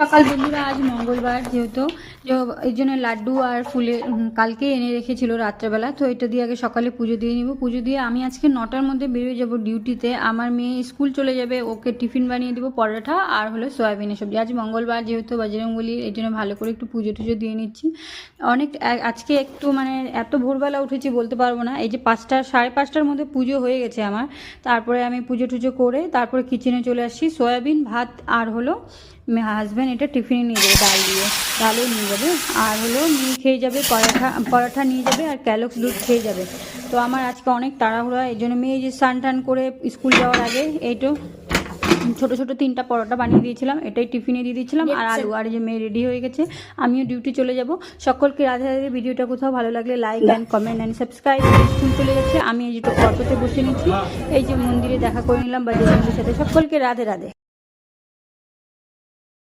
সকাল বন্ধুরা, আজ মঙ্গলবার যেহেতু এই জন্য লাড্ডু আর ফুলে কালকে এনে রেখেছিল রাত্রেবেলা, তো এটা দিয়ে আগে সকালে পুজো দিয়ে নিব। পুজো দিয়ে আমি আজকে 9টার মধ্যে বেরিয়ে যাব ডিউটিতে। আমার মেয়ে স্কুল চলে যাবে, ওকে টিফিন বানিয়ে দেবো পরোটা আর হলো সয়াবিনের সবজি। আজ মঙ্গলবার যেহেতু বজরংবলী, এই জন্য ভালো করে একটু পুজো টুজো দিয়ে নিচ্ছি। আজকে একটু এত ভোরবেলা উঠেছি বলতে পারবো না। এই যে 5টার মধ্যে পুজো হয়ে গেছে আমার। তারপরে আমি পুজো টুজো করে তারপরে কিচেনে চলে আসছি। সয়াবিন ভাত আর হলো হাজব্যান্ড এটা টিফিনে নিয়ে যাবে, ডালও নিয়ে যাবে, আর হলো মেয়ে খেয়ে যাবে পরাঠা নিয়ে যাবে, আর ক্যালক্স দুধ খেয়ে যাবে। তো আমার আজকে অনেক তাড়াহুড়া, এই জন্য মেয়ে যে স্নান টান করে স্কুল যাওয়ার আগে এইটো ছোটো ছোটো 3টা পরোটা বানিয়ে দিয়েছিলাম, এটাই টিফিনে দিয়ে দিয়েছিলাম, আর আলু। আর যে মেয়ে রেডি হয়ে গেছে, আমিও ডিউটি চলে যাব। সকলকে রাধে রাধে। ভিডিওটা কোথাও ভালো লাগলে like and comment and subscribe. School চলে যাচ্ছে, আমি এই যে অটোতে বসে নিচ্ছি, এই যে মন্দিরে দেখা করে নিলাম বজরংবলীর সাথে। সকলকে রাধে রাধে।